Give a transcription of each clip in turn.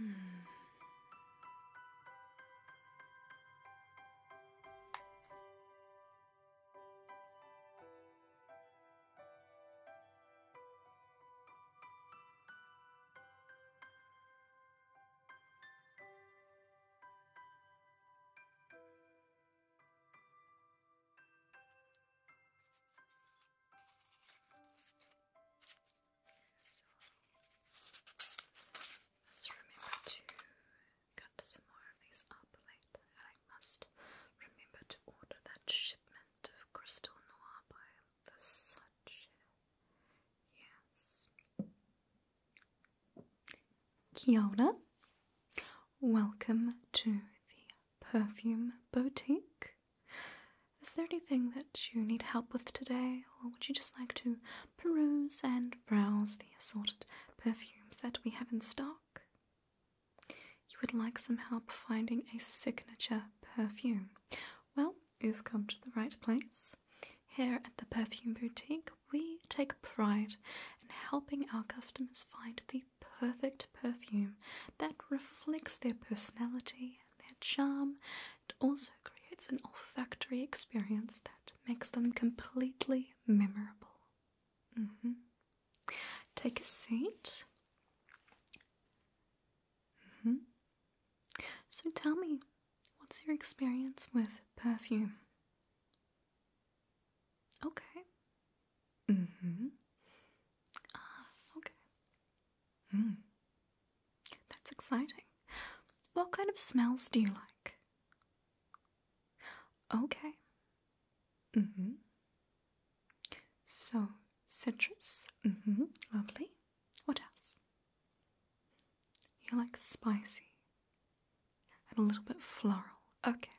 Just remember to cut some more of these up later. I must remember to order that shipment of Crystal Noir by Versace. Yes. Kia ora. Welcome to the Perfume Boutique. Is there anything that you need help with today, or would you just like to peruse and browse the assorted perfumes that we have in stock? You would like some help finding a signature perfume? Well, you've come to the right place. Here at the Perfume Boutique, we take pride in helping our customers find the perfect perfume that reflects their personality and their charm, and also creates an olfactory experience that makes them completely memorable. Take a seat. So tell me, what's your experience with perfume? Okay. Okay. That's exciting. What kind of smells do you like? Okay. So, citrus. Lovely. What else? You like spicy and a little bit floral. Okay.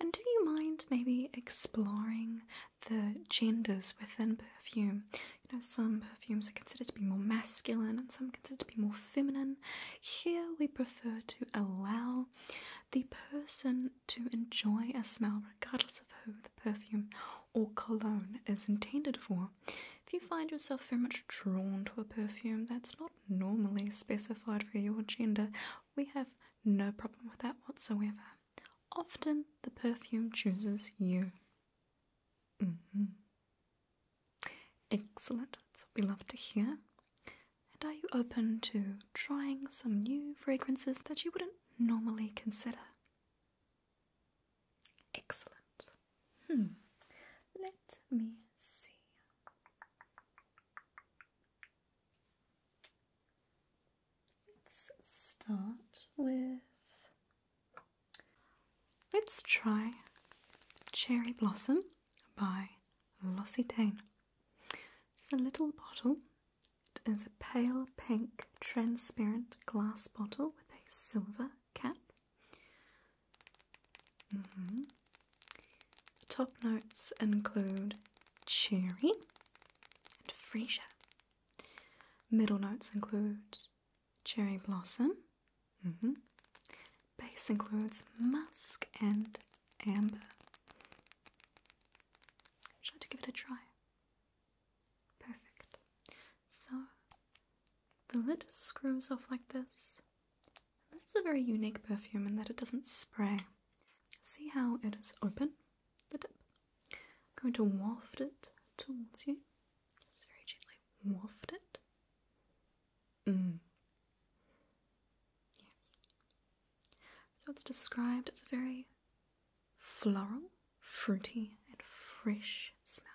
And do you mind maybe exploring the genders within perfume? You know, some perfumes are considered to be more masculine and some considered to be more feminine. Here we prefer to allow the person to enjoy a smell regardless of who the perfume or cologne is intended for. If you find yourself very much drawn to a perfume that's not normally specified for your gender, we have no problem with that whatsoever. Often the perfume chooses you. Excellent, that's what we love to hear. And are you open to trying some new fragrances that you wouldn't normally consider? Excellent. Let me see. Let's start with... Let's try Cherry Blossom by L'Occitane. It's a little bottle. It is a pale pink transparent glass bottle with a silver cap. The top notes include cherry and freesia. Middle notes include cherry blossom. Base includes musk and amber. Try to give it a try. Perfect. So the lid screws off like this. This is a very unique perfume in that it doesn't spray. See how it is open, the tip? I'm going to waft it towards you. Just very gently waft it. Yes. So it's described as a very floral, fruity, and fresh smell.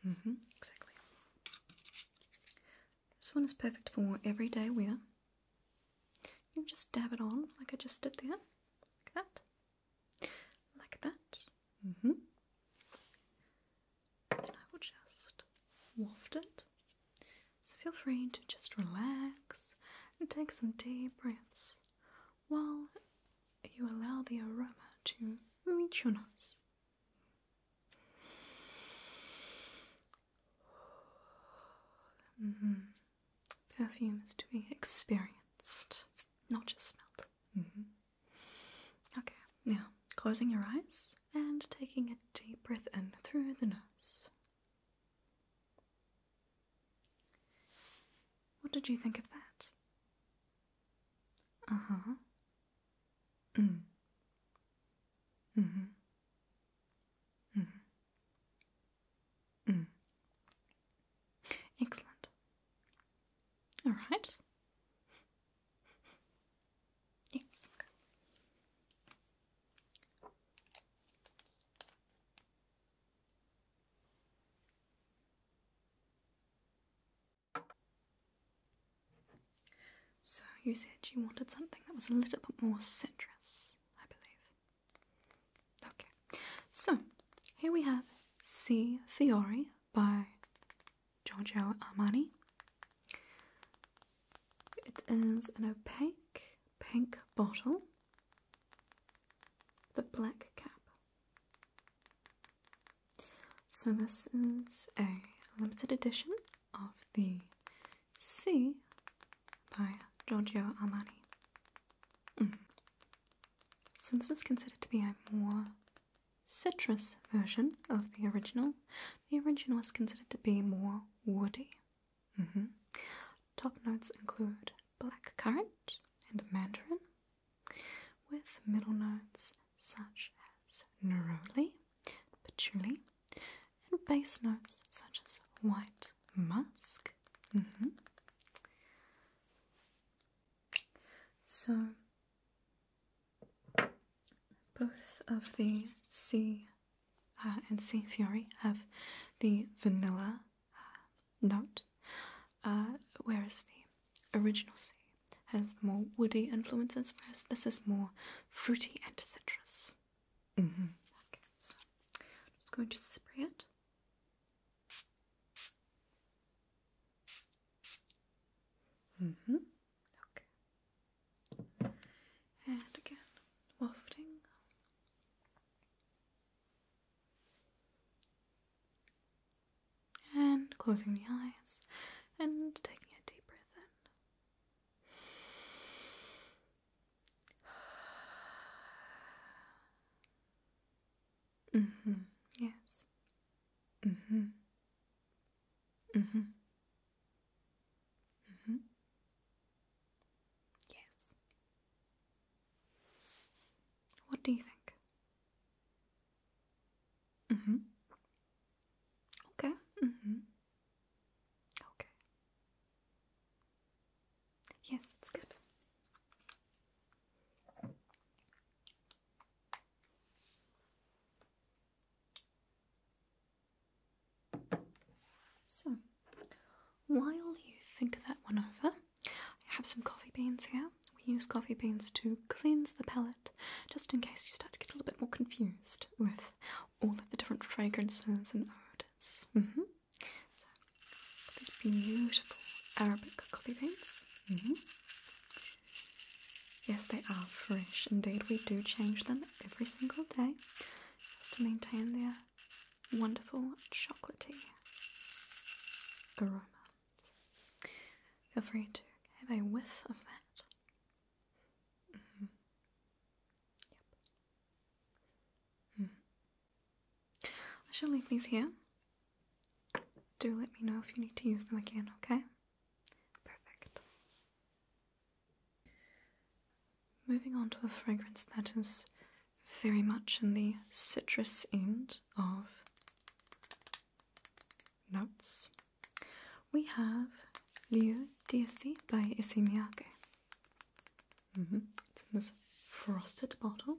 Exactly. This one is perfect for everyday wear. You just dab it on like I just did there. Like that. Like that. And I will just waft it. So feel free to just relax and take some deep breaths while you allow the aroma to reach your nose. Perfume is to be experienced, not just smelled. Okay, now closing your eyes and taking a deep breath in through the nose. What did you think of that? Uh-huh. Mm. Mm-hmm. Mm-hmm. Mm. Excellent. All right. Yes. Okay. So you said you wanted something that was a little bit more citrus, I believe. Okay. So here we have C. Fiori by Giorgio Armani. It is an opaque pink bottle with a black cap. So this is a limited edition of the C by Giorgio Armani. So this is considered to be a more citrus version of the original. The original is considered to be more woody. Top notes include black currant and mandarin, with middle notes such as neroli, patchouli, and base notes such as white musk. So both of the C and C Fury have the vanilla note, whereas the original C has the more woody influences, whereas this is more fruity and citrus. Okay, so I'm just going to spray it. Okay. And again, wafting. And closing the eyes and taking a deep breath in. Yes. Yes. What do you think? Okay. Okay. Yes, it's good. So, while you think that one over, I have some coffee beans here. We use coffee beans to cleanse the palate, just in case you start to get a little bit more confused with all of the different fragrances and odours. So, these beautiful Arabic coffee beans. Yes, they are fresh indeed. We do change them every single day just to maintain their wonderful chocolatey aroma. Feel free to have a whiff of that. I shall leave these here. Do let me know if you need to use them again, okay? Perfect. Moving on to a fragrance that is very much in the citrus end of notes. We have Liu Diesi by Issey Miyake. It's in this frosted bottle.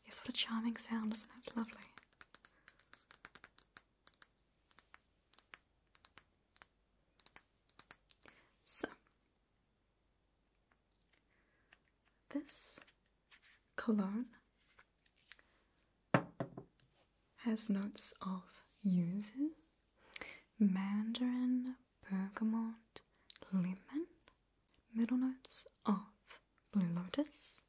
Yes, what a charming sound, isn't it? Lovely. So, this cologne has notes of yuzu, mandarin, bergamot, lemon, middle notes of blue lotus,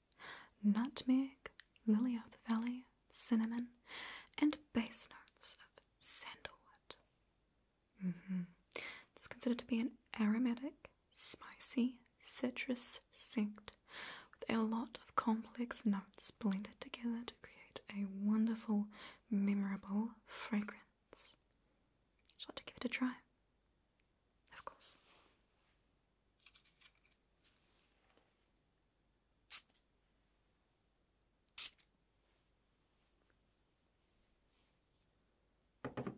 nutmeg, lily of the valley, cinnamon, and base notes of sandalwood. It's considered to be an aromatic, spicy, citrus scent with a lot of complex notes blended together to create a wonderful, memorable fragrance. Would you like to give it a try? Of course. Okay.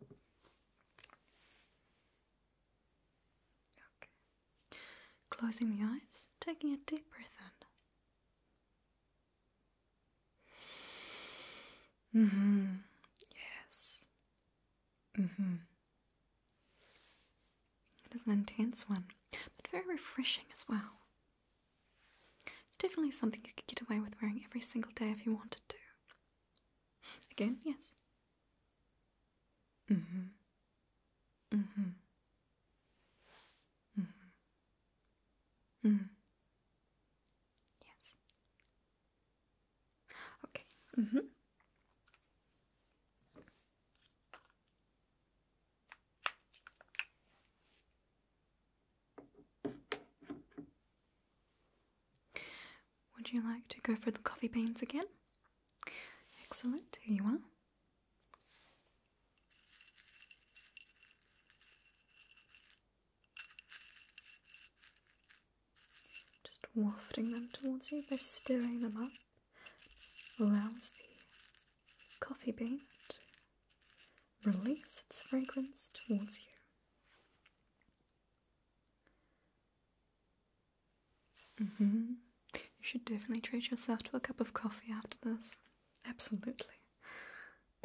Closing the eyes, taking a deep breath in. Yes. It is an intense one, but very refreshing as well. It's definitely something you could get away with wearing every single day if you wanted to. Again, yes. Yes. Okay. Would you like to go for the coffee beans again? Excellent. Here you are. Just wafting them towards you by stirring them up allows the coffee bean to release its fragrance towards you. You should definitely treat yourself to a cup of coffee after this. Absolutely.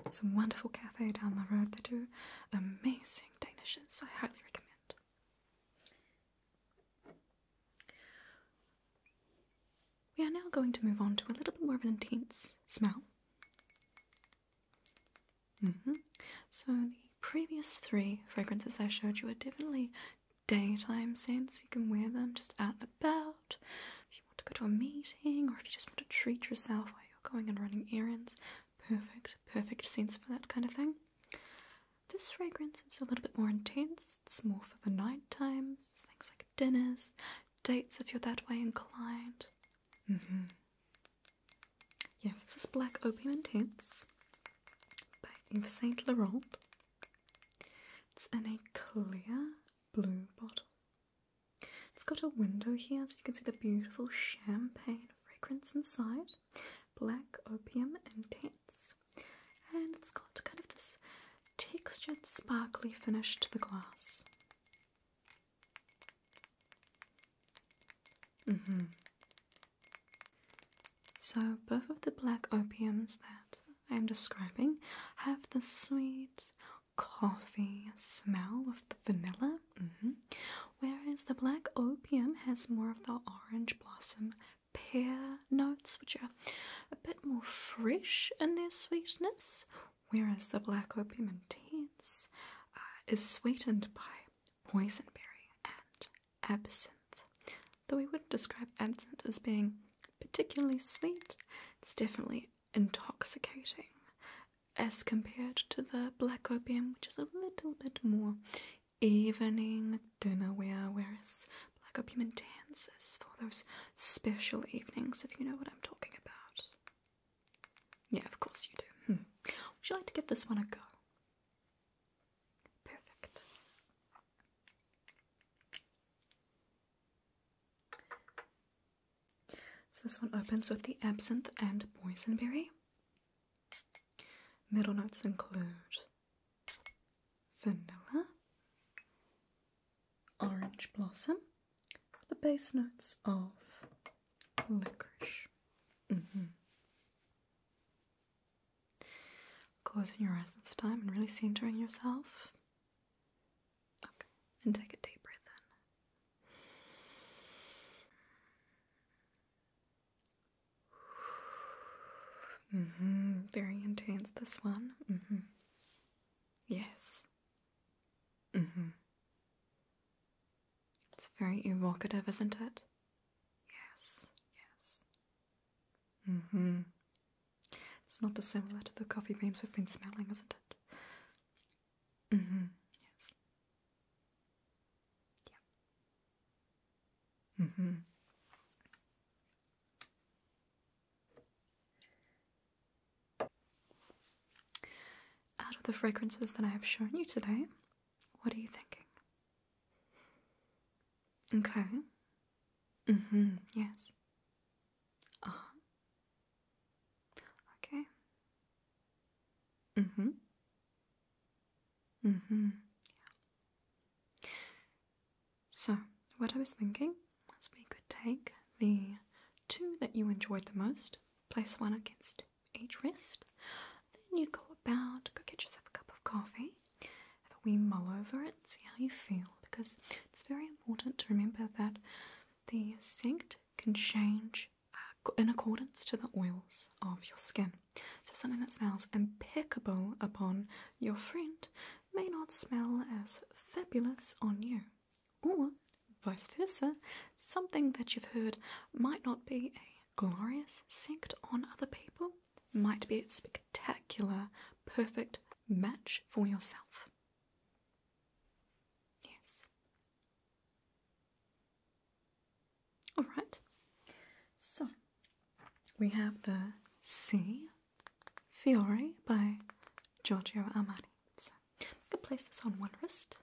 It's a wonderful cafe down the road. They do amazing Danishes. I highly recommend. We are now going to move on to a little bit more of an intense smell. So the previous 3 fragrances I showed you are definitely daytime scents. You can wear them just out and about. If you want to go to a meeting or if you just want to treat yourself while you're going and running errands, perfect scents for that kind of thing. This fragrance is a little bit more intense. It's more for the night time, things like dinners, dates if you're that way inclined. Yes, this is Black Opium Intense by Yves Saint Laurent. It's in a clear blue bottle. It's got a window here so you can see the beautiful champagne fragrance inside. Black Opium Intense. And it's got kind of this textured, sparkly finish to the glass. So both of the black opiums that I am describing have the sweet coffee smell of the vanilla, whereas the black opium has more of the orange blossom pear notes, which are a bit more fresh in their sweetness, whereas the Black Opium Intense is sweetened by boysenberry and absinthe. Though we wouldn't describe absinthe as being particularly sweet, it's definitely intoxicating as compared to the Black Opium, which is a little bit more evening dinnerware, whereas Black Opium Intense is for those special evenings, if you know what I'm talking about. Yeah, of course you do. Would you like to give this one a go? Perfect. So this one opens with the absinthe and boysenberry. Middle notes include vanilla, orange blossom, the base notes of licorice. Closing your eyes this time and really centering yourself. Okay, and take a deep breath in. Very intense, this one. Yes. It's very evocative, isn't it? Yes, yes. It's not dissimilar to the coffee beans we've been smelling, isn't it? Yes. Yeah. Out of the fragrances that I have shown you today, what are you thinking? Okay. Yes. Okay. Mm-hmm. So, what I was thinking is we could take the two that you enjoyed the most, place one against each wrist, then you go get yourself a cup of coffee, have a wee mull over it, see how you feel, because it's very important to remember that the scent can change in accordance to the oils of your skin. So something that smells impeccable upon your friend may not smell as fabulous on you. Or vice versa, something that you've heard might not be a glorious scent on other people might be a spectacular, perfect match for yourself. Yes. Alright, so we have the Sea Fiore by Giorgio Armani. So I'm going to place this on one wrist.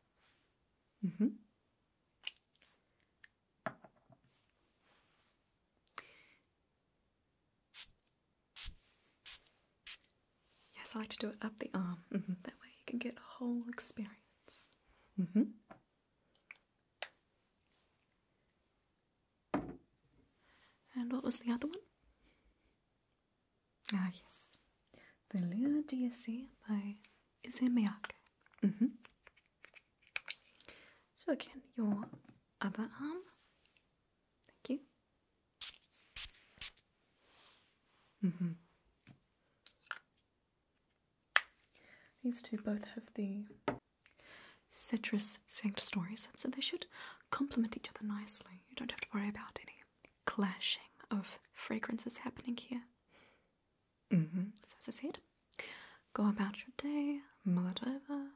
Yes, I like to do it up the arm. That way you can get a whole experience. And what was the other one? Ah, yes. The Lua Diasi by Issey Miyake. So again, your other arm. Thank you. These two both have the citrus scent stories, so they should complement each other nicely. You don't have to worry about any clashing of fragrances happening here. So as I said, go about your day, mull it over,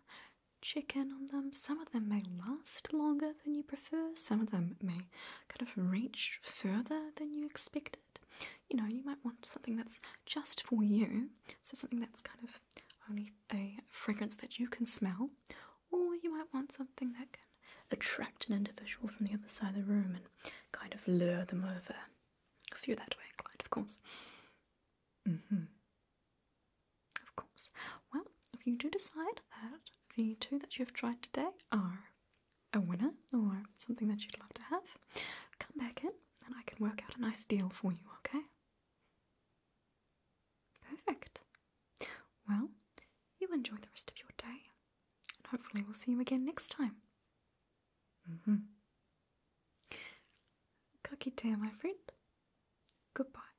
check in on them. Some of them may last longer than you prefer, some of them may kind of reach further than you expected. You know, you might want something that's just for you, so something that's kind of only a fragrance that you can smell, or you might want something that can attract an individual from the other side of the room and kind of lure them over. If you're that way inclined, of course. Of course. Well, if you do decide that the two that you've tried today are a winner or something that you'd love to have, come back in and I can work out a nice deal for you, okay? Perfect. Well, you enjoy the rest of your day, and hopefully we'll see you again next time. Ka kite, my friend. Goodbye.